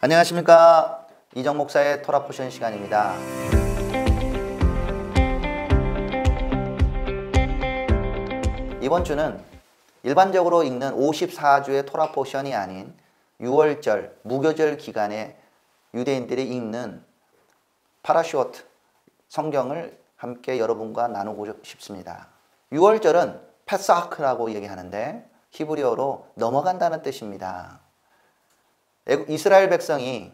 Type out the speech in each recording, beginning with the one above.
안녕하십니까, 이정 목사의 토라 포션 시간입니다. 이번 주는 일반적으로 읽는 54주의 토라 포션이 아닌 6월절 무교절 기간에 유대인들이 읽는 파라시오트 성경을 함께 여러분과 나누고 싶습니다. 6월절은 페사크라고 얘기하는데 히브리어로 넘어간다는 뜻입니다. 이스라엘 백성이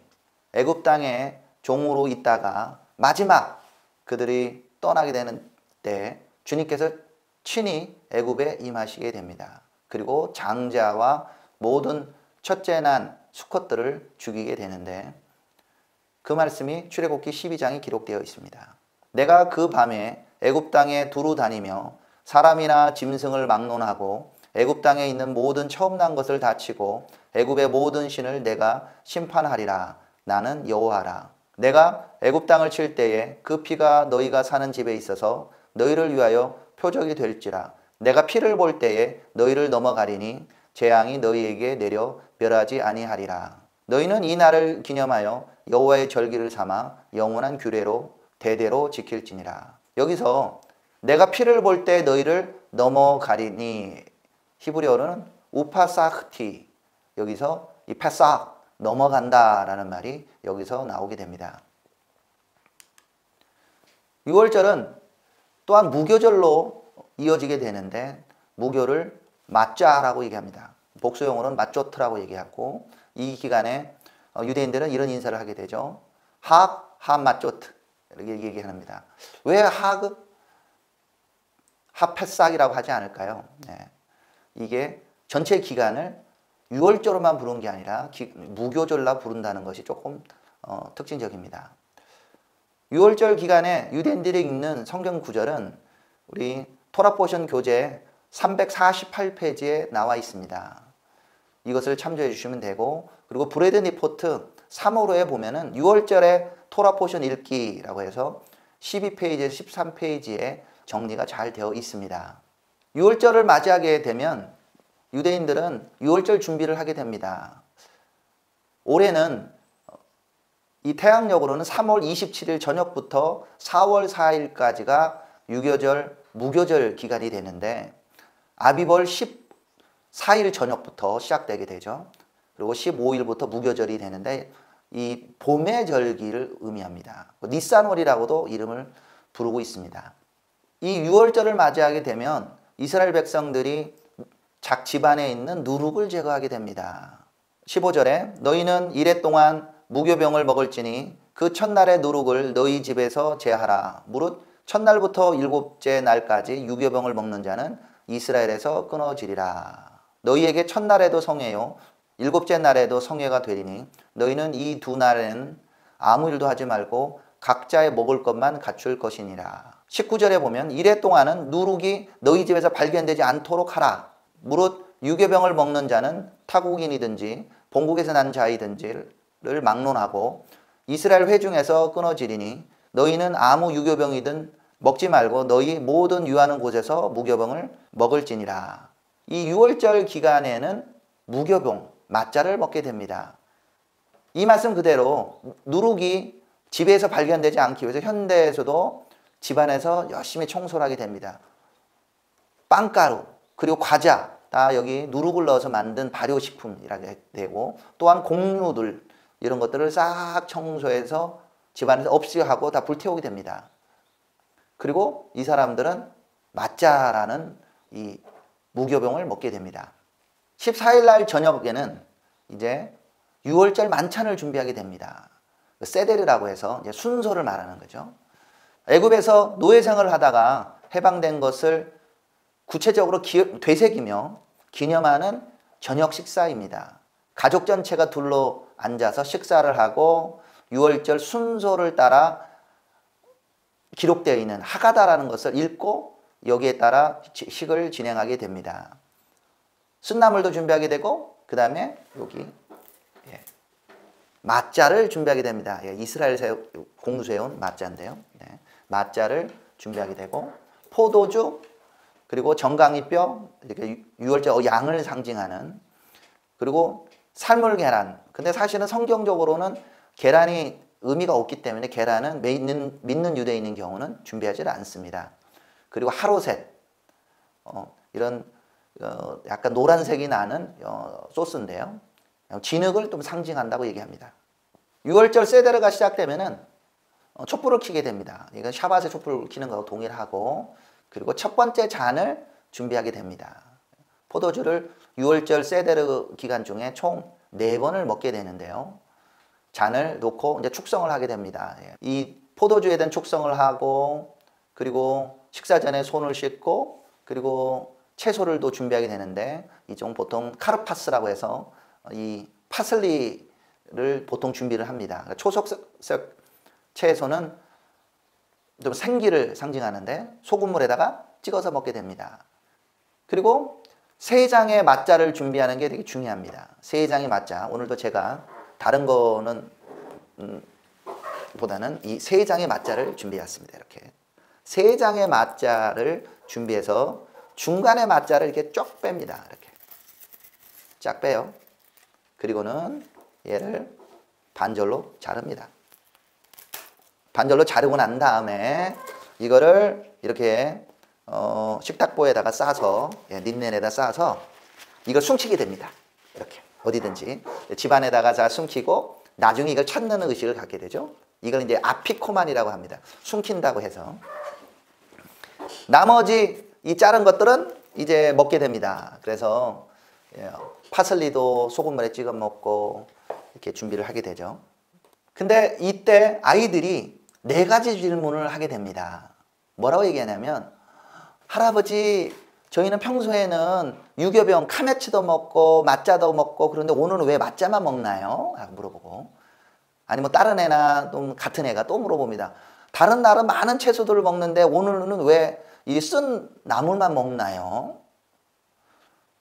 애굽 땅에 종으로 있다가 마지막 그들이 떠나게 되는 때 주님께서 친히 애굽에 임하시게 됩니다. 그리고 장자와 모든 첫째 난 수컷들을 죽이게 되는데 그 말씀이 출애굽기 12장에 기록되어 있습니다. 내가 그 밤에 애굽 땅에 두루 다니며 사람이나 짐승을 막론하고 애굽 땅에 있는 모든 처음 난 것을 다치고 애굽의 모든 신을 내가 심판하리라. 나는 여호와라. 내가 애굽 땅을 칠 때에 그 피가 너희가 사는 집에 있어서 너희를 위하여 표적이 될지라. 내가 피를 볼 때에 너희를 넘어가리니 재앙이 너희에게 내려 멸하지 아니하리라. 너희는 이 날을 기념하여 여호와의 절기를 삼아 영원한 규례로 대대로 지킬지니라. 여기서 내가 피를 볼 때 너희를 넘어가리니 히브리어로는 우파사흐티, 여기서 이 페삭, 넘어간다라는 말이 여기서 나오게 됩니다. 6월절은 또한 무교절로 이어지게 되는데 무교를 맞자라고 얘기합니다. 복수용어로는 맞조트라고 얘기하고 이 기간에 유대인들은 이런 인사를 하게 되죠. 하 맞조트 이렇게 얘기합니다. 왜 하페삭이라고 하지 않을까요? 네. 이게 전체 기간을 6월절로만 부른 게 아니라 무교절로 부른다는 것이 조금 특징적입니다. 6월절 기간에 유대인들이 읽는 성경 구절은 우리 토라 포션 교재 348페이지에 나와 있습니다. 이것을 참조해 주시면 되고, 그리고 브래드 리포트 3호로에 보면은 6월절에 토라 포션 읽기라고 해서 12페이지에서 13페이지에 정리가 잘 되어 있습니다. 6월절을 맞이하게 되면 유대인들은 6월절 준비를 하게 됩니다. 올해는 이 태양력으로는 3월 27일 저녁부터 4월 4일까지가 유교절, 무교절 기간이 되는데 아비벌 14일 저녁부터 시작되게 되죠. 그리고 15일부터 무교절이 되는데 이 봄의 절기를 의미합니다. 니산월이라고도 이름을 부르고 있습니다. 이 6월절을 맞이하게 되면 이스라엘 백성들이 작 집안에 있는 누룩을 제거하게 됩니다. 15절에 너희는 이래 동안 무교병을 먹을지니 그 첫날의 누룩을 너희 집에서 제하라. 무릇 첫날부터 일곱째 날까지 유교병을 먹는 자는 이스라엘에서 끊어지리라. 너희에게 첫날에도 성회요 일곱째 날에도 성회가 되리니 너희는 이 두 날에는 아무 일도 하지 말고 각자의 먹을 것만 갖출 것이니라. 19절에 보면 이래 동안은 누룩이 너희 집에서 발견되지 않도록 하라. 무릇 유교병을 먹는 자는 타국인이든지 본국에서 난 자이든지를 막론하고 이스라엘 회중에서 끊어지리니 너희는 아무 유교병이든 먹지 말고 너희 모든 유하는 곳에서 무교병을 먹을지니라. 이 6월절 기간에는 무교병, 맞자를 먹게 됩니다. 이 말씀 그대로 누룩이 집에서 발견되지 않기 위해서 현대에서도 집안에서 열심히 청소를 하게 됩니다. 빵가루 그리고 과자 다 여기 누룩을 넣어서 만든 발효식품이라게 되고, 또한 곡류들 이런 것들을 싹 청소해서 집안에서 없이 하고 다 불태우게 됩니다. 그리고 이 사람들은 맞자라는 이 무교병을 먹게 됩니다. 14일 날 저녁에는 이제 6월절 만찬을 준비하게 됩니다. 세데르라고 해서 이제 순서를 말하는 거죠. 애굽에서 노예 생활을 하다가 해방된 것을 구체적으로 되새기며 기념하는 저녁 식사입니다. 가족 전체가 둘러 앉아서 식사를 하고 유월절 순서를 따라 기록되어 있는 하가다라는 것을 읽고 여기에 따라 식을 진행하게 됩니다. 쓴나물도 준비하게 되고 그 다음에 여기 맛자를 준비하게 됩니다. 이스라엘 공수해온 맛자인데요. 맛자를 준비하게 되고 포도주 그리고 정강이뼈 이렇게 유월절 양을 상징하는 그리고 삶을 계란. 근데 사실은 성경적으로는 계란이 의미가 없기 때문에 계란은 믿는 유대인인 경우는 준비하지 않습니다. 그리고 하로셋 이런 약간 노란색이 나는 소스인데요. 진흙을 좀 상징한다고 얘기합니다. 유월절 세데르가 시작되면은 촛불을 켜게 됩니다. 이건 샤밧에 촛불을 켜는 거하고 동일하고 그리고 첫 번째 잔을 준비하게 됩니다. 포도주를 유월절 세데르 기간 중에 총 4번을 먹게 되는데요. 잔을 놓고 이제 축성을 하게 됩니다. 이 포도주에 대한 축성을 하고 그리고 식사 전에 손을 씻고 그리고 채소를 또 준비하게 되는데 이종 보통 카르파스라고 해서 이 파슬리를 보통 준비를 합니다. 초석색 채소는 좀 생기를 상징하는데 소금물에다가 찍어서 먹게 됩니다. 그리고 3장의 맛자를 준비하는 게 되게 중요합니다. 3장의 맛자. 오늘도 제가 다른 거는 보다는 이 3장의 맛자를 준비했습니다. 이렇게 3장의 맛자를 준비해서 중간에 맛자를 이렇게 쫙 뺍니다. 이렇게 쫙 빼요. 그리고는 얘를 반절로 자릅니다. 반절로 자르고 난 다음에 이거를 이렇게 식탁보에다가 싸서 린넨에다 싸서 이걸 숨기게 됩니다. 이렇게 어디든지 집안에다가 잘 숨기고 나중에 이걸 찾는 의식을 갖게 되죠. 이걸 이제 아피코만이라고 합니다. 숨긴다고 해서 나머지 이 자른 것들은 이제 먹게 됩니다. 그래서 파슬리도 소금물에 찍어 먹고 이렇게 준비를 하게 되죠. 근데 이때 아이들이 4가지 질문을 하게 됩니다. 뭐라고 얘기하냐면 할아버지 저희는 평소에는 유교병 카메츠도 먹고 맛자도 먹고 그런데 오늘은 왜 맛자만 먹나요? 라고 물어보고 아니 뭐 다른 애나 또 같은 애가 또 물어봅니다. 다른 날은 많은 채소들을 먹는데 오늘은 왜 이 쓴 나물만 먹나요?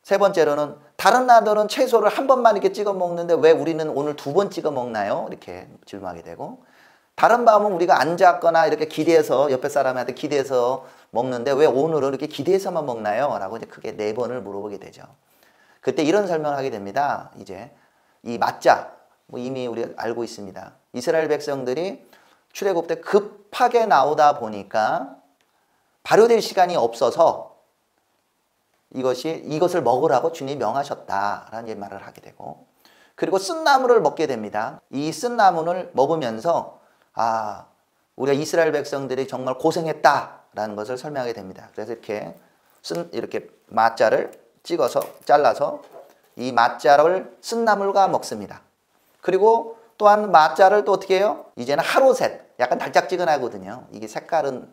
3번째로는 다른 날들은 채소를 한 번만 이렇게 찍어 먹는데 왜 우리는 오늘 2번 찍어 먹나요? 이렇게 질문하게 되고 다른 밤은 우리가 앉았거나 이렇게 기대서 옆에 사람한테 기대서 먹는데 왜 오늘은 이렇게 기대서만 먹나요? 라고 이제 크게 4번을 물어보게 되죠. 그때 이런 설명을 하게 됩니다. 이제 이 맛자 뭐 이미 우리가 알고 있습니다. 이스라엘 백성들이 출애굽 때 급하게 나오다 보니까 발효될 시간이 없어서 이것을 먹으라고 주님이 명하셨다라는 말을 하게 되고 그리고 쓴나물을 먹게 됩니다. 이 쓴나물을 먹으면서 우리가 이스라엘 백성들이 정말 고생했다라는 것을 설명하게 됩니다. 그래서 이렇게 맛자를 찍어서 잘라서 이 맛자를 쓴나물과 먹습니다. 그리고 또한 맛자를 또 어떻게 해요? 이제는 하로셋, 약간 달짝지근하거든요. 이게 색깔은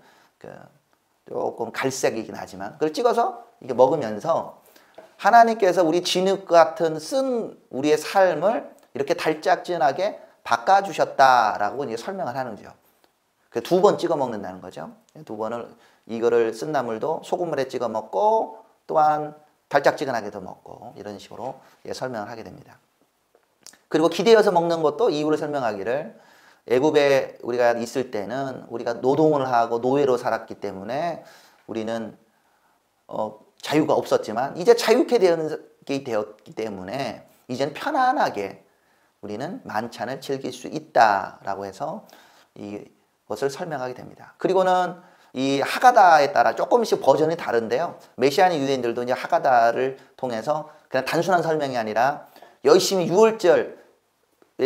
조금 갈색이긴 하지만 그걸 찍어서 이게 먹으면서 하나님께서 우리 진흙 같은 쓴 우리의 삶을 이렇게 달짝지근하게 바꿔주셨다라고 이제 설명을 하는 거죠. 2번 찍어 먹는다는 거죠. 2번을 이거를 쓴나물도 소금물에 찍어 먹고 또한 달짝지근하게도 먹고 이런 식으로 설명을 하게 됩니다. 그리고 기대어서 먹는 것도 이유를 설명하기를 애굽에 우리가 있을 때는 우리가 노동을 하고 노예로 살았기 때문에 우리는 자유가 없었지만 이제 자유케 되었기 때문에 이제는 편안하게 우리는 만찬을 즐길 수 있다라고 해서 이것을 설명하게 됩니다. 그리고는 이 하가다에 따라 조금씩 버전이 다른데요. 메시아니 유대인들도 이제 하가다를 통해서 그냥 단순한 설명이 아니라 열심히 유월절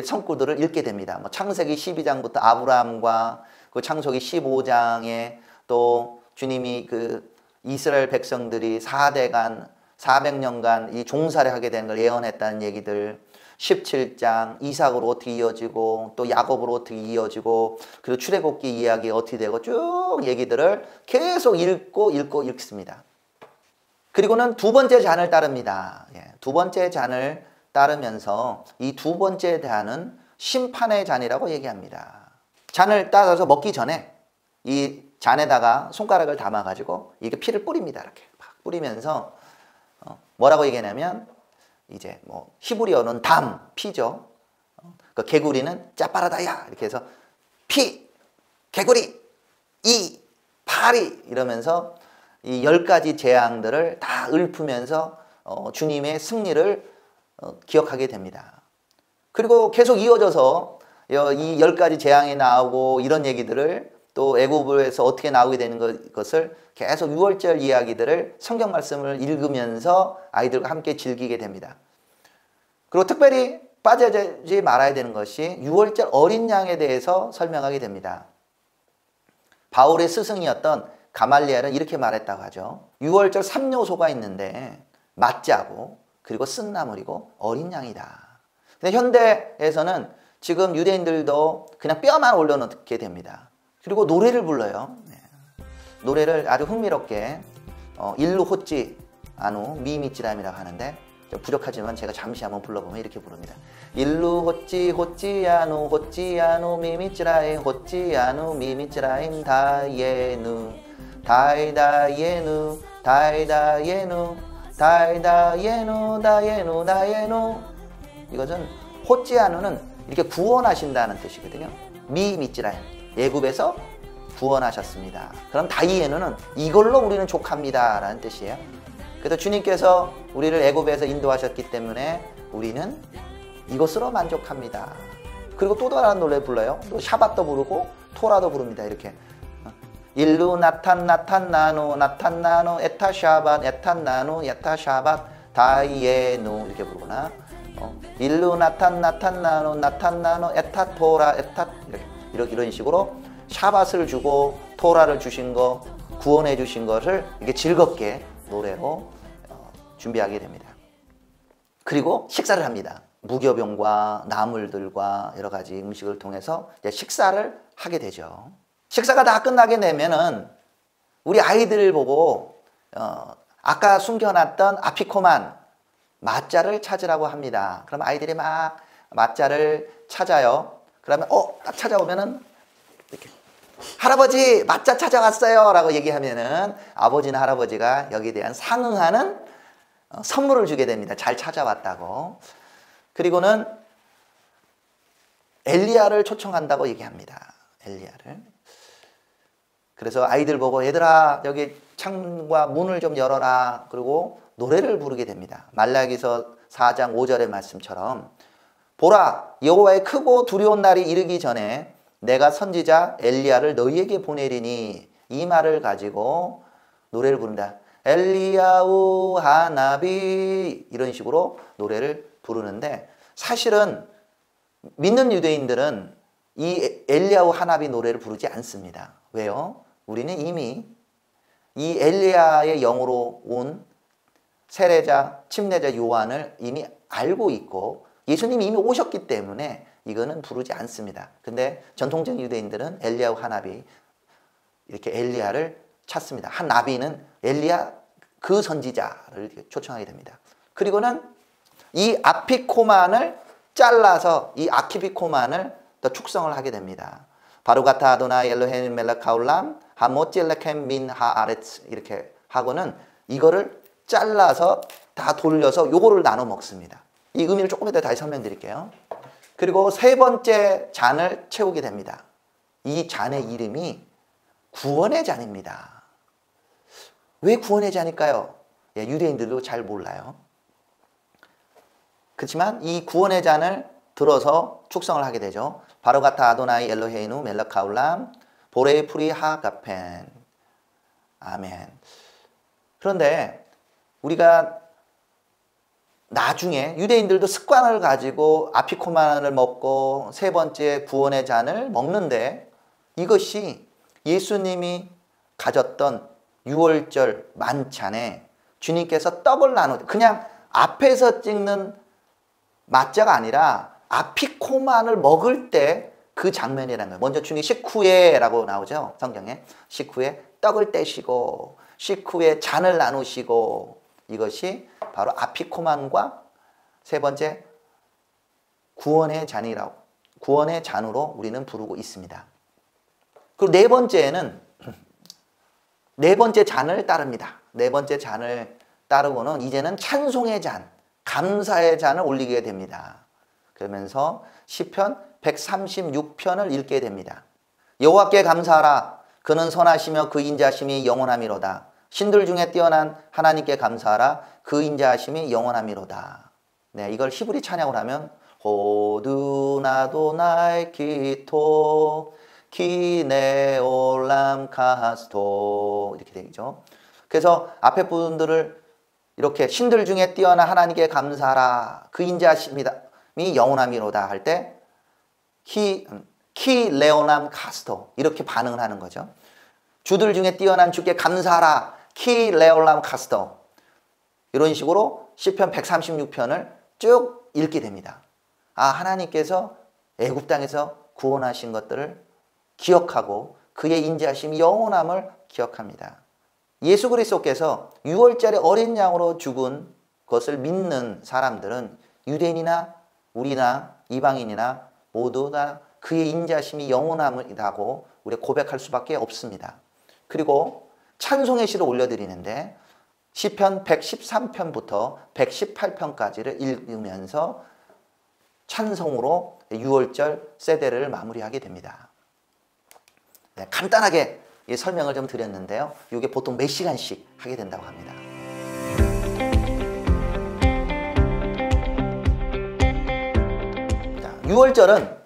성구들을 읽게 됩니다. 뭐 창세기 12장부터 아브라함과 그 창세기 15장에 또 주님이 그 이스라엘 백성들이 400년간 이 종살이 하게 되는 걸 예언했다는 얘기들 17장 이삭으로 어떻게 이어지고 또 야곱으로 어떻게 이어지고 그리고 출애굽기 이야기 어떻게 되고 쭉 얘기들을 계속 읽습니다. 그리고는 두 번째 잔을 따릅니다. 두 번째 잔을 따르면서 이 두 번째 잔은 심판의 잔이라고 얘기합니다. 잔을 따라서 먹기 전에 이 잔에다가 손가락을 담아가지고 이게 피를 뿌립니다. 이렇게 막 뿌리면서 뭐라고 얘기하냐면 이제 뭐 히브리어는 담, 피죠. 그 개구리는 짜파라다야 이렇게 해서 피, 개구리, 이, 파리 이러면서 이 10가지 재앙들을 다 읊으면서 주님의 승리를 기억하게 됩니다. 그리고 계속 이어져서 이 10가지 재앙이 나오고 이런 얘기들을 또 애굽에서 어떻게 나오게 되는 것을 계속 유월절 이야기들을 성경 말씀을 읽으면서 아이들과 함께 즐기게 됩니다. 그리고 특별히 빠져지 말아야 되는 것이 유월절 어린 양에 대해서 설명하게 됩니다. 바울의 스승이었던 가말리엘은 이렇게 말했다고 하죠. 유월절 3요소가 있는데 맞자고 그리고 쓴나물이고 어린 양이다. 근데 현대에서는 지금 유대인들도 그냥 뼈만 올려놓게 됩니다. 그리고 노래를 불러요. 노래를 아주 흥미롭게 일루 호찌 아누 미미찌람이라고 하는데 좀 부족하지만 제가 잠시 한번 불러보면 이렇게 부릅니다. 일루 호찌 호찌아누 호찌아누 미미찌라임 호찌아누 미미찌라임 다예누 다이다예누 다이다예누 다이다예누 다예누 다예누. 이것은 호찌아누는 이렇게 구원하신다는 뜻이거든요. 미미찌라임 애굽에서 구원하셨습니다. 그럼 다이에누는 이걸로 우리는 족합니다 라는 뜻이에요. 그래서 주님께서 우리를 애굽에서 인도하셨기 때문에 우리는 이것으로 만족합니다. 그리고 또 다른 노래 불러요. 또 샤밧도 부르고 토라도 부릅니다. 이렇게 일루 나탄나노 에타 샤밧 에탄나노 에타 샤밧 다이에누 이렇게 부르거나 일루 나탄나노 에타 토라 에타 이런 식으로 샤밧을 주고 토라를 주신 거 구원해 주신 것을 이렇게 즐겁게 노래로 준비하게 됩니다. 그리고 식사를 합니다. 무교병과 나물들과 여러 가지 음식을 통해서 이제 식사를 하게 되죠. 식사가 다 끝나게 되면은 우리 아이들을 보고 아까 숨겨놨던 아피코만 맞자를 찾으라고 합니다. 그럼 아이들이 막 맞자를 찾아요. 그러면 딱 찾아오면은 이렇게 할아버지 맞자 찾아왔어요 라고 얘기하면은 아버지나 할아버지가 여기에 대한 상응하는 선물을 주게 됩니다. 잘 찾아왔다고. 그리고는 엘리야를 초청한다고 얘기합니다. 엘리야를. 그래서 아이들 보고 얘들아 여기 창문과 문을 좀 열어라. 그리고 노래를 부르게 됩니다. 말라기서 4장 5절의 말씀처럼 보라 여호와의 크고 두려운 날이 이르기 전에 내가 선지자 엘리야를 너희에게 보내리니 이 말을 가지고 노래를 부른다. 엘리야우 하나비 이런 식으로 노래를 부르는데 사실은 믿는 유대인들은 이 엘리야우 하나비 노래를 부르지 않습니다. 왜요? 우리는 이미 이 엘리야의 영으로 온 세례자, 침례자 요한을 이미 알고 있고 예수님이 이미 오셨기 때문에 이거는 부르지 않습니다. 근데 전통적인 유대인들은 엘리야우 하나비 이렇게 엘리야를 찾습니다. 한 나비는 엘리야 그 선지자를 초청하게 됩니다. 그리고는 이 아피코만을 잘라서 이 아키비코만을 더 축성을 하게 됩니다. 바루가타 아도나이 엘로헤인 멜라카울람 하모찔레켐 민 하아레츠 이렇게 하고는 이거를 잘라서 다 돌려서 요거를 나눠 먹습니다. 이 의미를 조금 이따 다시 설명드릴게요. 그리고 세 번째 잔을 채우게 됩니다. 이 잔의 이름이 구원의 잔입니다. 왜 구원의 잔일까요? 유대인들도 잘 몰라요. 그렇지만 이 구원의 잔을 들어서 축성을 하게 되죠. 바로가타 아도나이 엘로헤이누 멜라카울람 보레이 프리 하가펜 아멘. 그런데 우리가 나중에 유대인들도 습관을 가지고 아피코만을 먹고 세 번째 구원의 잔을 먹는데 이것이 예수님이 가졌던 유월절 만찬에 주님께서 떡을 나누 그냥 앞에서 찍는 맞자가 아니라 아피코만을 먹을 때 그 장면이라는 거예요. 먼저 중에 식후에라고 나오죠. 성경에. 식후에 떡을 떼시고 식후에 잔을 나누시고, 이것이 바로 아피코만과 세 번째 구원의 잔이라고, 구원의 잔으로 우리는 부르고 있습니다. 그리고 네 번째는 네 번째 잔을 따릅니다. 네 번째 잔을 따르고는 이제는 찬송의 잔, 감사의 잔을 올리게 됩니다. 그러면서 시편 136편을 읽게 됩니다. 여호와께 감사하라. 그는 선하시며 그 인자하심이 영원하미로다. 신들 중에 뛰어난 하나님께 감사하라. 그 인자하심이 영원하미로다. 네, 이걸 히브리 찬양을 하면 호두나도 나의 기토 기네올람 카스토 이렇게 되죠. 그래서 앞에 분들을 이렇게 신들 중에 뛰어난 하나님께 감사하라. 그 인자하심이 영원하미로다 할 때 키 레오남 카스토 이렇게 반응을 하는 거죠. 주들 중에 뛰어난 주께 감사하라. 키 레올람 카스토 이런 식으로 시편 136편을 쭉 읽게 됩니다. 아, 하나님께서 애굽 땅에서 구원하신 것들을 기억하고 그의 인자하심이 영원함을 기억합니다. 예수 그리스도께서 6월절에 어린 양으로 죽은 것을 믿는 사람들은 유대인이나 우리나 이방인이나 모두 다 그의 인자심이 영원함이라고 우리가 고백할 수밖에 없습니다. 그리고 찬송의 시를 올려드리는데 시편 113편부터 118편까지를 읽으면서 찬송으로 6월절 세대를 마무리하게 됩니다. 네, 간단하게 설명을 좀 드렸는데요. 이게 보통 몇 시간씩 하게 된다고 합니다. 자, 6월절은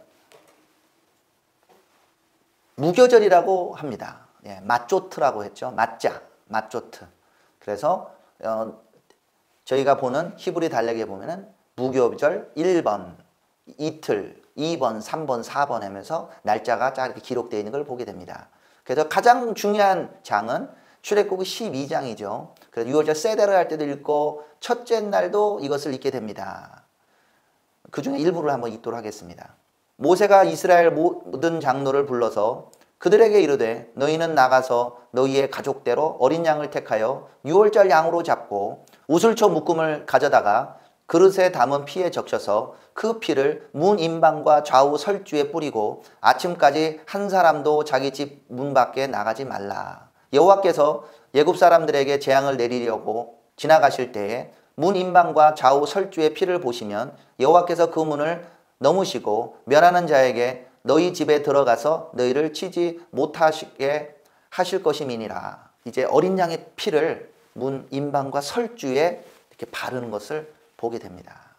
무교절이라고 합니다. 예, 맞조트라고 했죠. 맞조트. 그래서 저희가 보는 히브리 달력에 보면은 무교절 1번, 이틀, 2번, 3번, 4번 하면서 날짜가 쫙 이렇게 기록되어 있는 걸 보게 됩니다. 그래서 가장 중요한 장은 출애굽기 12장이죠. 그래서 6월절 세대를 할 때도 읽고 첫째 날도 이것을 읽게 됩니다. 그 중에 일부를 한번 읽도록 하겠습니다. 모세가 이스라엘 모든 장로를 불러서 그들에게 이르되 너희는 나가서 너희의 가족대로 어린 양을 택하여 6월절 양으로 잡고 우슬초 묶음을 가져다가 그릇에 담은 피에 적셔서 그 피를 문 인방과 좌우 설주에 뿌리고 아침까지 한 사람도 자기 집 문 밖에 나가지 말라. 여호와께서 애굽 사람들에게 재앙을 내리려고 지나가실 때에 문 인방과 좌우 설주의 피를 보시면 여호와께서 그 문을 넘으시고 멸하는 자에게 너희 집에 들어가서 너희를 치지 못하시게 하실 것임이니라. 이제 어린 양의 피를 문 인방과 설주에 이렇게 바르는 것을 보게 됩니다.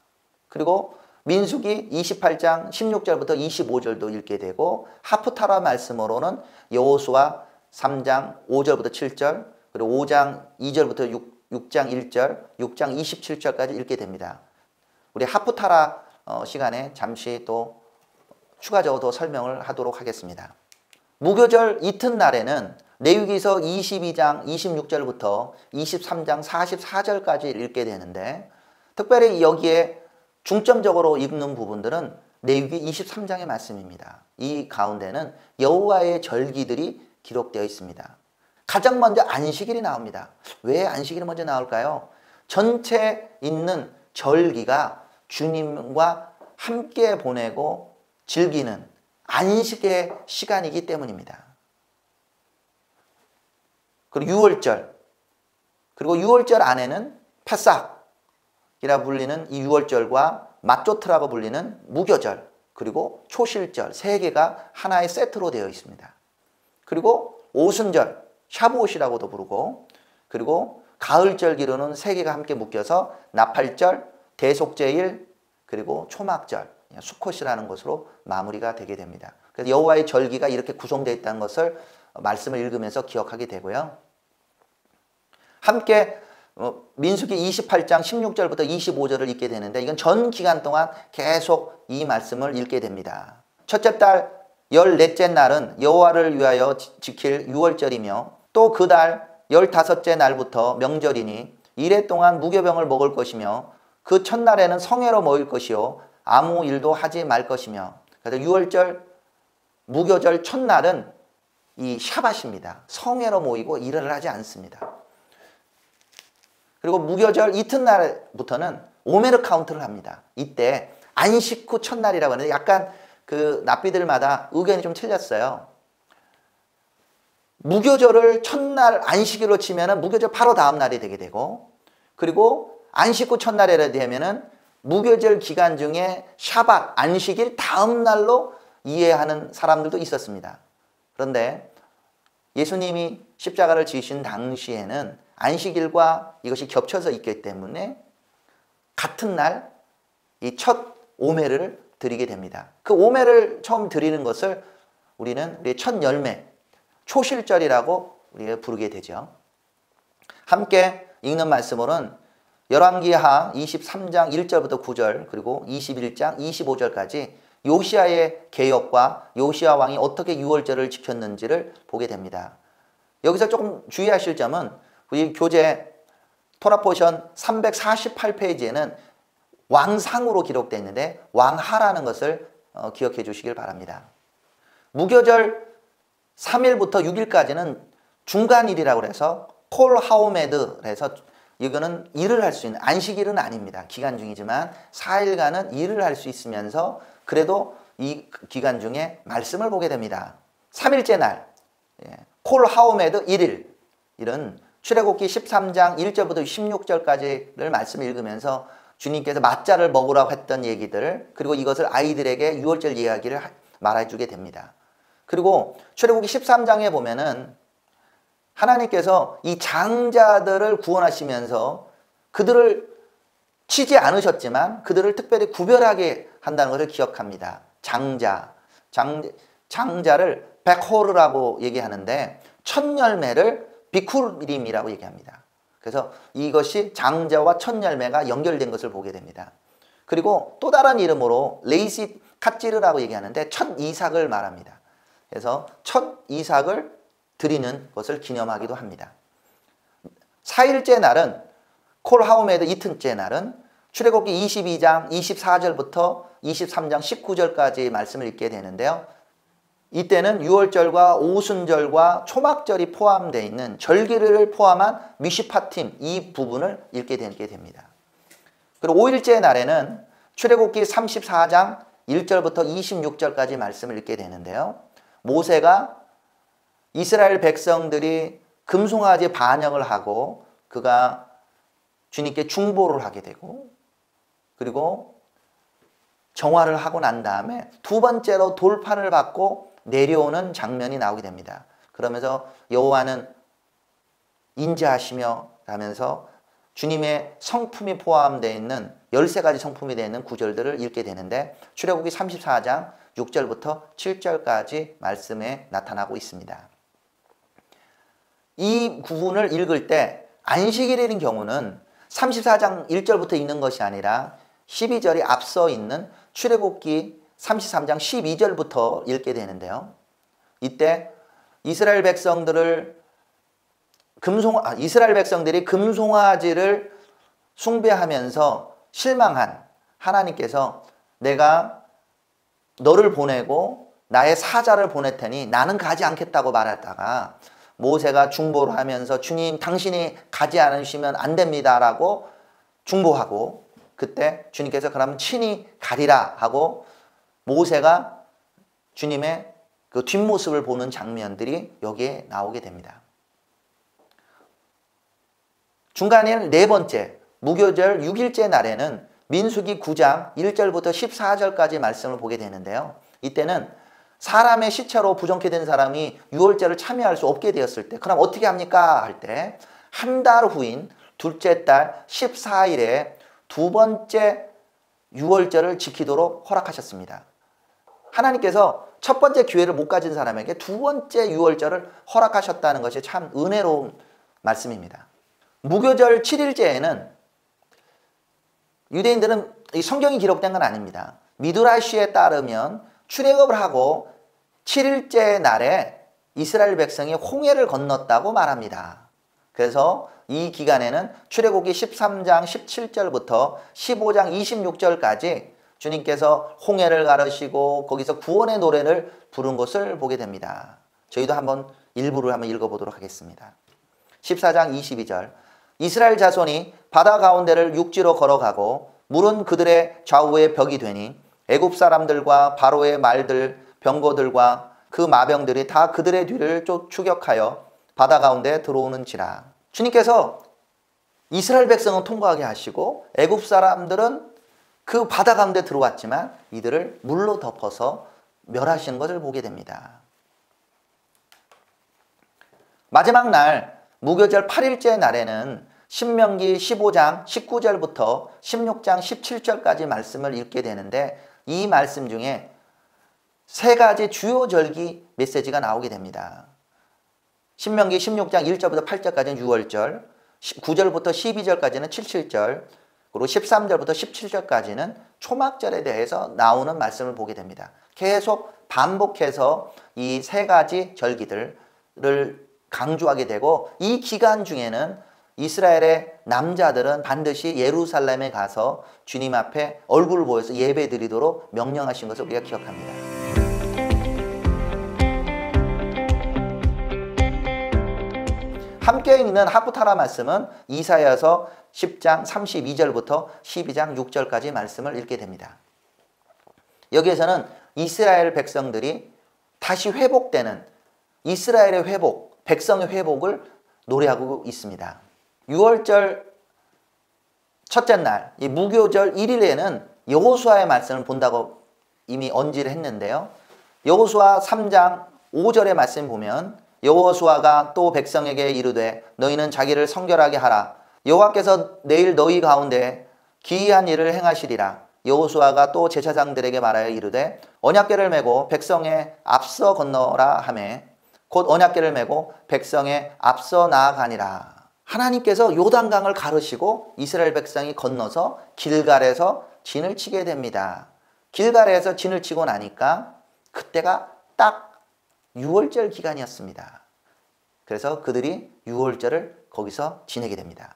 그리고 민수기 28장 16절부터 25절도 읽게 되고 하프타라 말씀으로는 여호수아 3장 5절부터 7절 그리고 5장 2절부터 6장 1절 6장 27절까지 읽게 됩니다. 우리 하프타라 시간에 잠시 또 추가적으로 더 설명을 하도록 하겠습니다. 무교절 이튿날에는 레위기서 22장 26절부터 23장 44절까지 읽게 되는데 특별히 여기에 중점적으로 읽는 부분들은 레위기 23장의 말씀입니다. 이 가운데는 여호와의 절기들이 기록되어 있습니다. 가장 먼저 안식일이 나옵니다. 왜 안식일이 먼저 나올까요? 전체 있는 절기가 주님과 함께 보내고 즐기는 안식의 시간이기 때문입니다. 그리고 6월절, 그리고 6월절 안에는 패삭이라 불리는 이 6월절과 맞조트라고 불리는 무교절, 그리고 초실절 세 개가 하나의 세트로 되어 있습니다. 그리고 오순절, 샤브옷이라고도 부르고, 그리고 가을절기로는 세 개가 함께 묶여서 나팔절, 대속제일, 그리고 초막절, 수콧이라는 것으로 마무리가 되게 됩니다. 그래서 여호와의 절기가 이렇게 구성되어 있다는 것을 말씀을 읽으면서 기억하게 되고요. 함께 민수기 28장 16절부터 25절을 읽게 되는데 이건 전 기간 동안 계속 이 말씀을 읽게 됩니다. 첫째 달 14째 날은 여호와를 위하여 지킬 6월절이며 또 그 달 15째 날부터 명절이니 이래 동안 무교병을 먹을 것이며 그 첫날에는 성회로 모일 것이요 아무 일도 하지 말 것이며. 그래서 유월절 무교절 첫날은 이 샤밧입니다. 성회로 모이고 일을 하지 않습니다. 그리고 무교절 이튿날부터는 오메르 카운트를 합니다. 이때 안식 후 첫날이라고 하는데 약간 그 납비들마다 의견이 좀 틀렸어요. 무교절을 첫날 안식일로 치면은 무교절 바로 다음 날이 되게 되고, 그리고 안식 후 첫날에 되면은 무교절 기간 중에 샤밧 안식일 다음 날로 이해하는 사람들도 있었습니다. 그런데 예수님이 십자가를 지으신 당시에는 안식일과 이것이 겹쳐서 있기 때문에 같은 날 이 첫 오메를 드리게 됩니다. 그 오메를 처음 드리는 것을 우리는 우리의 첫 열매, 초실절이라고 우리가 부르게 되죠. 함께 읽는 말씀으로는 열왕기하 23장 1절부터 9절 그리고 21장 25절까지 요시야의 개혁과 요시야 왕이 어떻게 유월절을 지켰는지를 보게 됩니다. 여기서 조금 주의하실 점은 우리 교재 토라포션 348페이지에는 왕상으로 기록되어 있는데 왕하라는 것을 기억해 주시길 바랍니다. 무교절 3일부터 6일까지는 중간일이라고 해서 콜 하오메드 해서 이거는 일을 할 수 있는 안식일은 아닙니다. 기간 중이지만 4일간은 일을 할 수 있으면서 그래도 이 기간 중에 말씀을 보게 됩니다. 3일째 날 콜 하오메드 1일 이런 출애굽기 13장 1절부터 16절까지를 말씀을 읽으면서 주님께서 맞자를 먹으라고 했던 얘기들 그리고 이것을 아이들에게 유월절 이야기를 말해주게 됩니다. 그리고 출애굽기 13장에 보면은 하나님께서 이 장자들을 구원하시면서 그들을 치지 않으셨지만 그들을 특별히 구별하게 한다는 것을 기억합니다. 장자를 백호르라고 얘기하는데 첫 열매를 비쿠림이라고 얘기합니다. 그래서 이것이 장자와 첫 열매가 연결된 것을 보게 됩니다. 그리고 또 다른 이름으로 레이시 카찌르라고 얘기하는데 첫 이삭을 말합니다. 그래서 첫 이삭을 드리는 것을 기념하기도 합니다. 4일째 날은 콜 하오메드 이튿째 날은 출애굽기 22장 24절부터 23장 19절까지 말씀을 읽게 되는데요. 이때는 유월절과 오순절과 초막절이 포함되어 있는 절기를 포함한 미시파팀 이 부분을 읽게 되게 됩니다. 그리고 5일째 날에는 출애굽기 34장 1절부터 26절까지 말씀을 읽게 되는데요. 모세가 이스라엘 백성들이 금송아지 반역을 하고 그가 주님께 중보를 하게 되고 그리고 정화를 하고 난 다음에 두 번째로 돌판을 받고 내려오는 장면이 나오게 됩니다. 그러면서 여호와는 인자하시며 라면서 주님의 성품이 포함되어 있는 13가지 성품이 되어 있는 구절들을 읽게 되는데 출애굽기 34장 6절부터 7절까지 말씀에 나타나고 있습니다. 이 부분을 읽을 때 안식일인 경우는 34장 1절부터 읽는 것이 아니라 12절이 앞서 있는 출애굽기 33장 12절부터 읽게 되는데요. 이때 이스라엘 백성들이 금송아지를 숭배하면서 실망한 하나님께서 내가 너를 보내고 나의 사자를 보낼 테니 나는 가지 않겠다고 말했다가 모세가 중보를 하면서 주님 당신이 가지 않으시면 안 됩니다 라고 중보하고 그때 주님께서 그러면 친히 가리라 하고 모세가 주님의 그 뒷모습을 보는 장면들이 여기에 나오게 됩니다. 중간일 네 번째 무교절 6일째 날에는 민수기 9장 1절부터 14절까지 말씀을 보게 되는데요. 이때는 사람의 시체로 부정케 된 사람이 유월절을 참여할 수 없게 되었을 때 그럼 어떻게 합니까? 할 때 한 달 후인 둘째 달 14일에 두 번째 유월절을 지키도록 허락하셨습니다. 하나님께서 첫 번째 기회를 못 가진 사람에게 두 번째 유월절을 허락하셨다는 것이 참 은혜로운 말씀입니다. 무교절 7일째에는 유대인들은 이 성경이 기록된 건 아닙니다. 미드라시에 따르면 출애굽을 하고 7일째 날에 이스라엘 백성이 홍해를 건넜다고 말합니다. 그래서 이 기간에는 출애굽기 13장 17절부터 15장 26절까지 주님께서 홍해를 가르시고 거기서 구원의 노래를 부른 것을 보게 됩니다. 저희도 한번 일부를 한번 읽어보도록 하겠습니다. 14장 22절 이스라엘 자손이 바다 가운데를 육지로 걸어가고 물은 그들의 좌우에 벽이 되니 애굽 사람들과 바로의 말들 병거들과 그 마병들이 다 그들의 뒤를 추격하여 바다 가운데 들어오는지라. 주님께서 이스라엘 백성은 통과하게 하시고 애굽 사람들은 그 바다 가운데 들어왔지만 이들을 물로 덮어서 멸하시는 것을 보게 됩니다. 마지막 날 무교절 8일째 날에는 신명기 15장 19절부터 16장 17절까지 말씀을 읽게 되는데 이 말씀 중에 세 가지 주요 절기 메시지가 나오게 됩니다. 신명기 16장 1절부터 8절까지는 6월절, 9절부터 12절까지는 77절, 그리고 13절부터 17절까지는 초막절에 대해서 나오는 말씀을 보게 됩니다. 계속 반복해서 이 세 가지 절기들을 강조하게 되고 이 기간 중에는 이스라엘의 남자들은 반드시 예루살렘에 가서 주님 앞에 얼굴을 보여서 예배 드리도록 명령하신 것을 우리가 기억합니다. 함께 있는 하프타라 말씀은 이사야서 10장 32절부터 12장 6절까지 말씀을 읽게 됩니다. 여기에서는 이스라엘 백성들이 다시 회복되는 이스라엘의 회복, 백성의 회복을 노래하고 있습니다. 6월절 첫째 날, 이 무교절 1일에는 여호수아의 말씀을 본다고 이미 언지를 했는데요. 여호수아 3장 5절의 말씀 보면 여호수아가 또 백성에게 이르되 너희는 자기를 성결하게 하라. 여호와께서 내일 너희 가운데 기이한 일을 행하시리라. 여호수아가 또 제사장들에게 말하여 이르되 언약궤를 메고 백성에 앞서 건너라 하매 곧 언약궤를 메고 백성에 앞서 나아가니라. 하나님께서 요단강을 가르시고 이스라엘 백성이 건너서 길갈에서 진을 치게 됩니다. 길갈에서 진을 치고 나니까 그때가 딱 6월절 기간이었습니다. 그래서 그들이 6월절을 거기서 지내게 됩니다.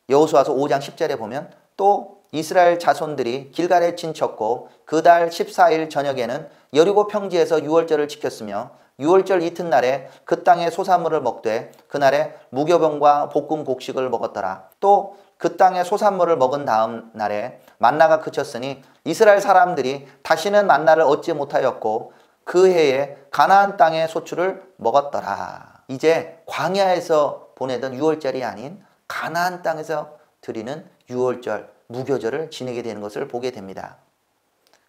여호수아서 5장 10절에 보면 또 이스라엘 자손들이 길갈에 진쳤고 그 달 14일 저녁에는 여리고 평지에서 6월절을 지켰으며 6월절 이튿날에 그 땅의 소산물을 먹되 그날에 무교병과 볶은 곡식을 먹었더라. 또 그 땅의 소산물을 먹은 다음 날에 만나가 그쳤으니 이스라엘 사람들이 다시는 만나를 얻지 못하였고 그 해에 가나안 땅의 소출을 먹었더라. 이제 광야에서 보내던 6월절이 아닌 가나안 땅에서 드리는 6월절 무교절을 지내게 되는 것을 보게 됩니다.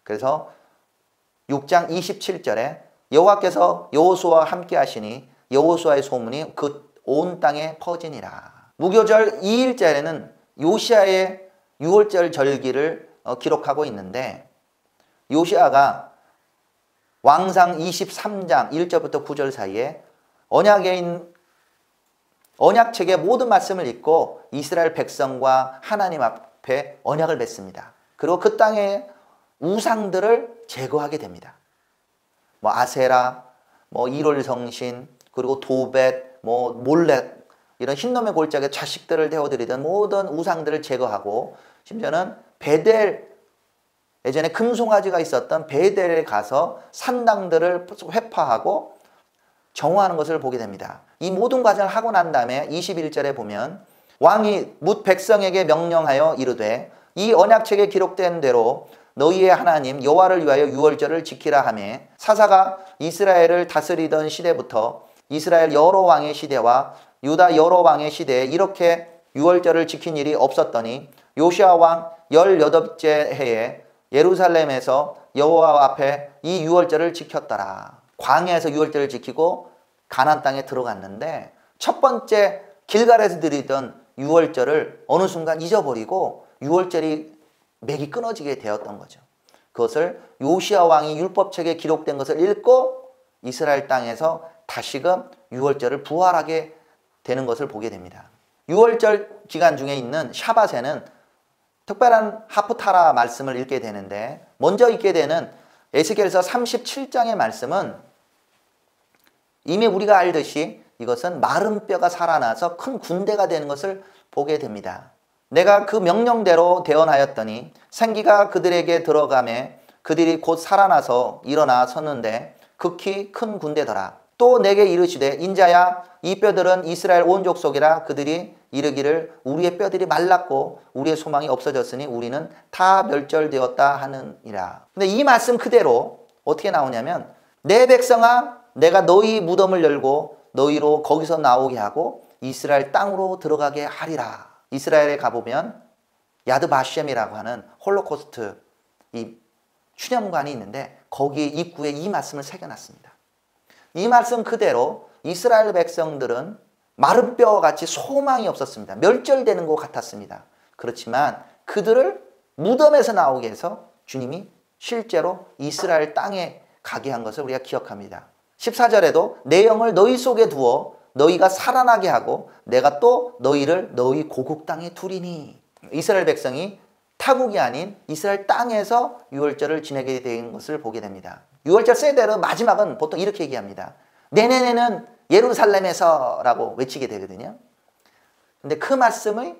그래서 6장 27절에 여호와께서 여호수아와 함께 하시니 여호수아의 소문이 그 온 땅에 퍼지니라. 무교절 2일째에는 요시아의 6월절 절기를 기록하고 있는데 요시아가 왕상 23장 1절부터 9절 사이에 언약책의 모든 말씀을 읽고 이스라엘 백성과 하나님 앞에 언약을 맺습니다. 그리고 그 땅의 우상들을 제거하게 됩니다. 아세라, 일월성신, 그리고 도벳, 몰렉 이런 흰놈의 골짜기에 자식들을 태워드리던 모든 우상들을 제거하고 심지어는 베델, 예전에 금송아지가 있었던 베델에 가서 산당들을 회파하고 정화하는 것을 보게 됩니다. 이 모든 과정을 하고 난 다음에 21절에 보면 왕이 뭇 백성에게 명령하여 이르되 이 언약책에 기록된 대로 너희의 하나님 여호와를 위하여 6월절을 지키라 하며 사사가 이스라엘을 다스리던 시대부터 이스라엘 여러 왕의 시대와 유다 여러 왕의 시대에 이렇게 6월절을 지킨 일이 없었더니 요시아 왕 18째 해에 예루살렘에서 여호와 앞에 이 6월절을 지켰더라. 광야에서 6월절을 지키고 가나안 땅에 들어갔는데 첫 번째 길갈에서 드리던 6월절을 어느 순간 잊어버리고 6월절이 맥이 끊어지게 되었던 거죠. 그것을 요시아 왕이 율법책에 기록된 것을 읽고 이스라엘 땅에서 다시금 6월절을 부활하게 되는 것을 보게 됩니다. 6월절 기간 중에 있는 샤밧에는 특별한 하프타라 말씀을 읽게 되는데 먼저 읽게 되는 에스겔서 37장의 말씀은 이미 우리가 알듯이 이것은 마른 뼈가 살아나서 큰 군대가 되는 것을 보게 됩니다. 내가 그 명령대로 대언하였더니 생기가 그들에게 들어가매 그들이 곧 살아나서 일어나 섰는데 극히 큰 군대더라. 또 내게 이르시되 인자야 이 뼈들은 이스라엘 온 족속이라. 그들이 이르기를 우리의 뼈들이 말랐고 우리의 소망이 없어졌으니 우리는 다 멸절되었다 하느니라. 근데 이 말씀 그대로 어떻게 나오냐면 내 백성아 내가 너희 무덤을 열고 너희로 거기서 나오게 하고 이스라엘 땅으로 들어가게 하리라. 이스라엘에 가보면 야드바셴이라고 하는 홀로코스트 이 추념관이 있는데 거기 입구에 이 말씀을 새겨놨습니다. 이 말씀 그대로 이스라엘 백성들은 마른 뼈와 같이 소망이 없었습니다. 멸절되는 것 같았습니다. 그렇지만 그들을 무덤에서 나오게 해서 주님이 실제로 이스라엘 땅에 가게 한 것을 우리가 기억합니다. 14절에도 내 영을 너희 속에 두어 너희가 살아나게 하고 내가 또 너희를 너희 고국 땅에 두리니. 이스라엘 백성이 타국이 아닌 이스라엘 땅에서 유월절을 지내게 된 것을 보게 됩니다. 유월절 세대로 마지막은 보통 이렇게 얘기합니다. 내년에는 예루살렘에서 라고 외치게 되거든요. 근데 그 말씀이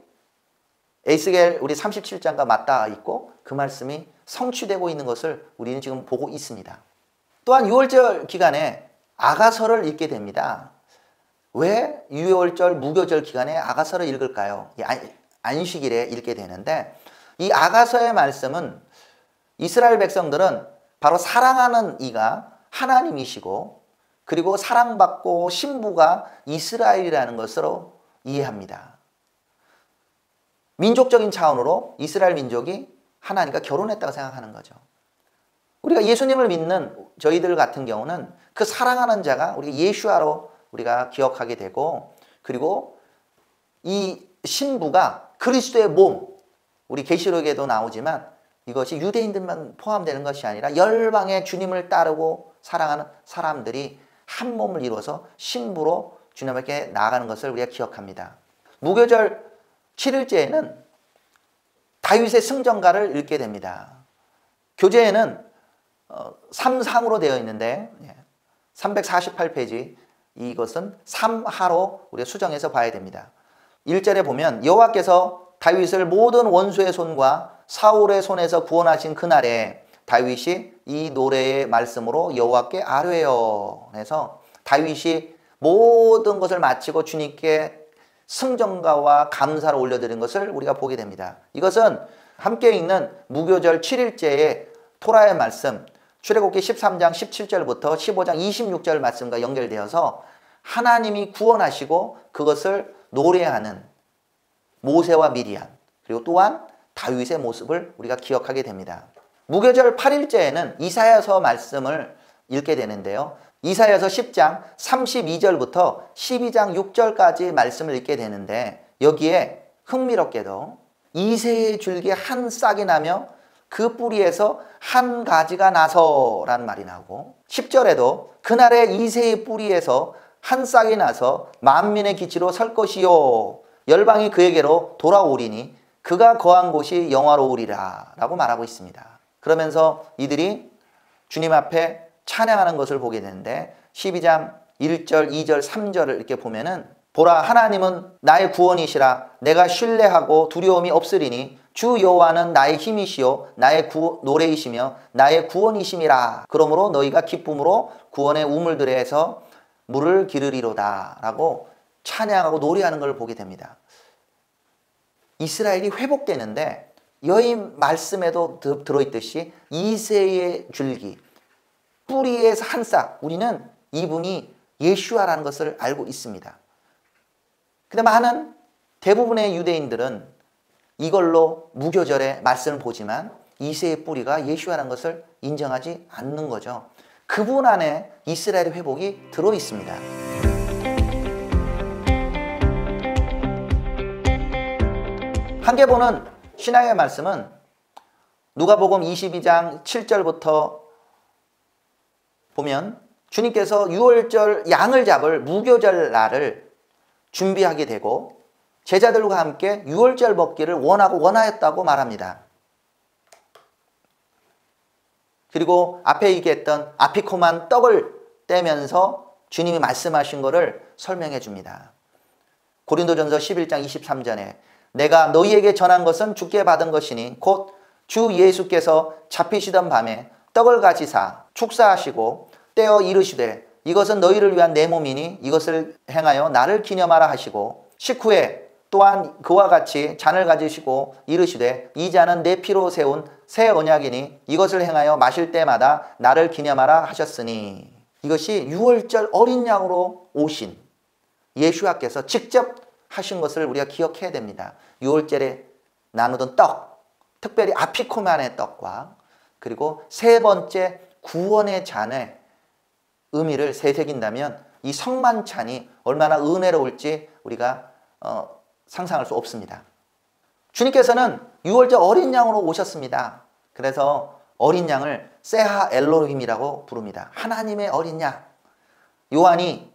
에스겔 우리 37장과 맞닿아 있고 그 말씀이 성취되고 있는 것을 우리는 지금 보고 있습니다. 또한 유월절 기간에 아가서를 읽게 됩니다. 왜 유월절 무교절 기간에 아가서를 읽을까요? 안식일에 읽게 되는데 이 아가서의 말씀은 이스라엘 백성들은 바로 사랑하는 이가 하나님이시고 그리고 사랑받고 신부가 이스라엘이라는 것으로 이해합니다. 민족적인 차원으로 이스라엘 민족이 하나님과 결혼했다고 생각하는 거죠. 우리가 예수님을 믿는 저희들 같은 경우는 그 사랑하는 자가 우리가 예슈아로 우리가 기억하게 되고 그리고 이 신부가 그리스도의 몸, 우리 계시록에도 나오지만 이것이 유대인들만 포함되는 것이 아니라 열방의 주님을 따르고 사랑하는 사람들이 한 몸을 이루어서 신부로 주님께 나아가는 것을 우리가 기억합니다. 무교절 7일째에는 다윗의 승전가를 읽게 됩니다. 교재에는 3상으로 되어 있는데 348페이지 이것은 3하로 우리가 수정해서 봐야 됩니다. 1절에 보면 여호와께서 다윗을 모든 원수의 손과 사울의 손에서 구원하신 그날에 다윗이 이 노래의 말씀으로 여호와께 아뢰어 해서 다윗이 모든 것을 마치고 주님께 승전가와 감사를 올려드린 것을 우리가 보게 됩니다. 이것은 함께 읽는 무교절 7일째의 토라의 말씀 출애굽기 13장 17절부터 15장 26절 말씀과 연결되어서 하나님이 구원하시고 그것을 노래하는 모세와 미리암 그리고 또한 다윗의 모습을 우리가 기억하게 됩니다. 무교절 8일째에는 이사야서 말씀을 읽게 되는데요. 이사야서 10장 32절부터 12장 6절까지 말씀을 읽게 되는데 여기에 흥미롭게도 이새의 줄기 한 싹이 나며 그 뿌리에서 한 가지가 나서라는 말이 나오고 10절에도 그날에 이새의 뿌리에서 한 싹이 나서 만민의 기치로 설 것이요 열방이 그에게로 돌아오리니 그가 거한 곳이 영화로우리라 라고 말하고 있습니다. 그러면서 이들이 주님 앞에 찬양하는 것을 보게 되는데 12장 1절, 2절, 3절을 이렇게 보면은 보라 하나님은 나의 구원이시라 내가 신뢰하고 두려움이 없으리니 주 여호와는 나의 힘이시요 나의 노래이시며 나의 구원이심이라. 그러므로 너희가 기쁨으로 구원의 우물들에서 물을 기르리로다 라고 찬양하고 노래하는 걸 보게 됩니다. 이스라엘이 회복되는데 여기 말씀에도 들어있듯이 이새의 줄기 뿌리에서 한 싹 우리는 이분이 예슈아라는 것을 알고 있습니다. 근데 많은 대부분의 유대인들은 이걸로 무교절의 말씀을 보지만 이새의 뿌리가 예슈아라는 것을 인정하지 않는 거죠. 그분 안에 이스라엘의 회복이 들어 있습니다. 함께 보는 신앙의 말씀은 누가복음 22장 7절부터 보면 주님께서 유월절 양을 잡을 무교절 날을 준비하게 되고 제자들과 함께 유월절 먹기를 원하였다고 말합니다. 그리고 앞에 얘기했던 아피코만 떡을 떼면서 주님이 말씀하신 것을 설명해 줍니다. 고린도전서 11장 23절에 내가 너희에게 전한 것은 주께 받은 것이니 곧 주 예수께서 잡히시던 밤에 떡을 가지사 축사하시고 떼어 이르시되 이것은 너희를 위한 내 몸이니 이것을 행하여 나를 기념하라 하시고 식후에 또한 그와 같이 잔을 가지시고 이르시되 이 잔은 내 피로 세운 새 언약이니 이것을 행하여 마실 때마다 나를 기념하라 하셨으니 이것이 유월절 어린 양으로 오신 예수와께서 직접 하신 것을 우리가 기억해야 됩니다. 유월절에 나누던 떡, 특별히 아피코만의 떡과 그리고 세 번째 구원의 잔의 의미를 새새긴다면 이 성만찬이 얼마나 은혜로울지 우리가 상상할 수 없습니다. 주님께서는 유월절 어린 양으로 오셨습니다. 그래서 어린 양을 세하 엘로힘이라고 부릅니다. 하나님의 어린 양. 요한이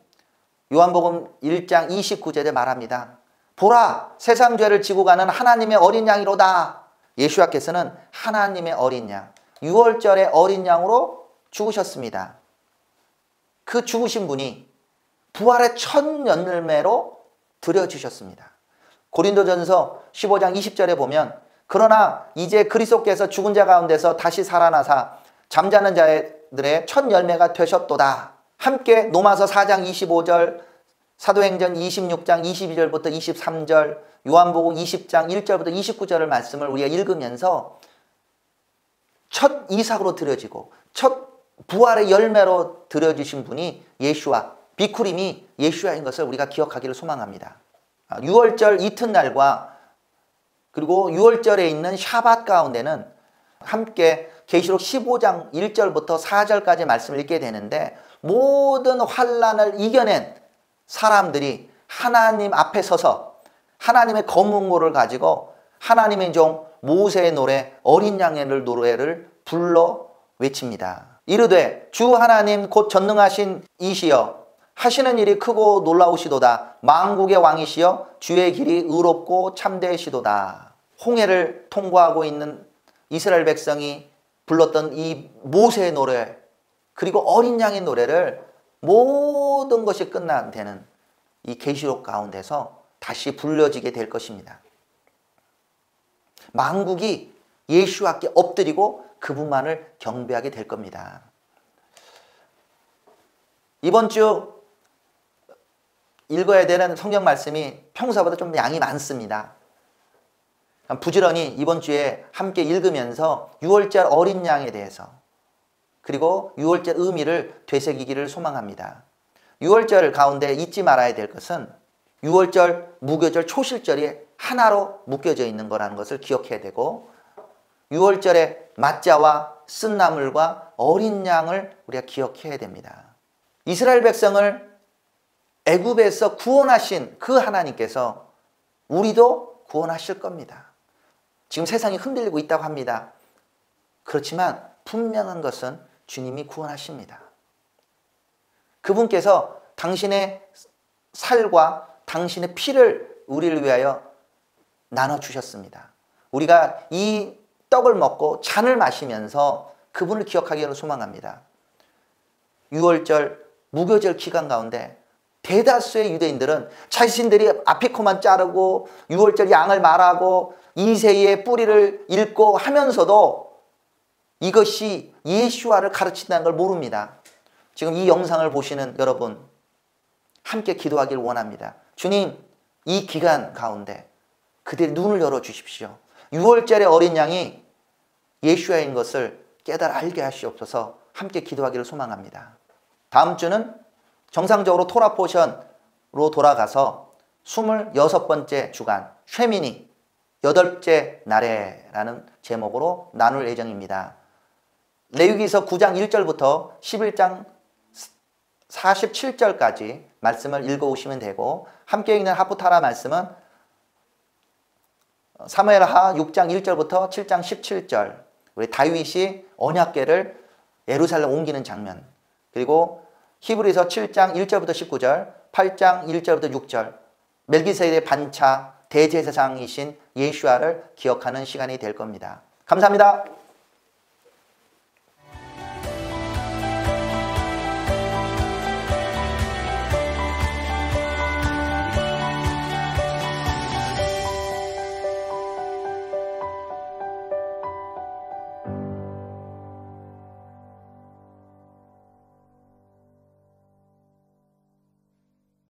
요한복음 1장 29절에 말합니다. 보라, 세상 죄를 지고 가는 하나님의 어린 양이로다. 예수와께서는 하나님의 어린 양, 유월절의 어린 양으로 죽으셨습니다. 그 죽으신 분이 부활의 첫 열매로 드려주셨습니다. 고린도전서 15장 20절에 보면 그러나 이제 그리스도께서 죽은 자 가운데서 다시 살아나사 잠자는 자들의 첫 열매가 되셨도다. 함께 로마서 4장 25절, 사도행전 26장 22절부터 23절, 요한복음 20장 1절부터 29절의 말씀을 우리가 읽으면서 첫 이삭으로 드려지고 첫 부활의 열매로 드려주신 분이 예수와 비쿠림이 예수와인 것을 우리가 기억하기를 소망합니다. 유월절 이튿날과 그리고 유월절에 있는 샤밧 가운데는 함께 계시록 15장 1절부터 4절까지 말씀을 읽게 되는데 모든 환난을 이겨낸 사람들이 하나님 앞에 서서 하나님의 검은고를 가지고 하나님의 종 모세의 노래 어린 양의 노래를 불러 외칩니다. 이르되 주 하나님 곧 전능하신 이시여 하시는 일이 크고 놀라우시도다. 만국의 왕이시여 주의 길이 의롭고 참되시도다. 홍해를 통과하고 있는 이스라엘 백성이 불렀던 이 모세의 노래 그리고 어린 양의 노래를 모든 것이 끝난 데는 이 계시록 가운데서 다시 불려지게 될 것입니다. 만국이 예수와께 엎드리고 그분만을 경배하게 될 겁니다. 이번 주 읽어야 되는 성경 말씀이 평소보다 좀 양이 많습니다. 부지런히 이번 주에 함께 읽으면서 유월절 어린 양에 대해서 그리고 유월절 의미를 되새기기를 소망합니다. 유월절 가운데 잊지 말아야 될 것은 유월절, 무교절, 초실절이 하나로 묶여져 있는 거라는 것을 기억해야 되고 유월절에 맞자와 쓴나물과 어린 양을 우리가 기억해야 됩니다. 이스라엘 백성을 애굽에서 구원하신 그 하나님께서 우리도 구원하실 겁니다. 지금 세상이 흔들리고 있다고 합니다. 그렇지만 분명한 것은 주님이 구원하십니다. 그분께서 당신의 살과 당신의 피를 우리를 위하여 나눠주셨습니다. 우리가 이 떡을 먹고 잔을 마시면서 그분을 기억하기를 소망합니다. 유월절, 무교절 기간 가운데 대다수의 유대인들은 자신들이 아피코만 자르고 유월절 양을 말하고 이새의 뿌리를 읽고 하면서도 이것이 예수와를 가르친다는 걸 모릅니다. 지금 이 영상을 보시는 여러분 함께 기도하기를 원합니다. 주님, 이 기간 가운데 그들의 눈을 열어주십시오. 유월절의 어린 양이 예수와인 것을 깨달아 알게 하시옵소서. 함께 기도하기를 소망합니다. 다음 주는 정상적으로 토라 포션으로 돌아가서 26번째 주간 쉐미니 8째 날에라는 제목으로 나눌 예정입니다. 레위기서 9장 1절부터 11장 47절까지 말씀을 읽어오시면 되고 함께 읽는 하프타라 말씀은 사무엘하 6장 1절부터 7장 17절 우리 다윗이 언약궤를 예루살렘 옮기는 장면 그리고 히브리서 7장 1절부터 19절 8장 1절부터 6절 멜기세덱의 반차 대제사장이신 예수아를 기억하는 시간이 될 겁니다. 감사합니다.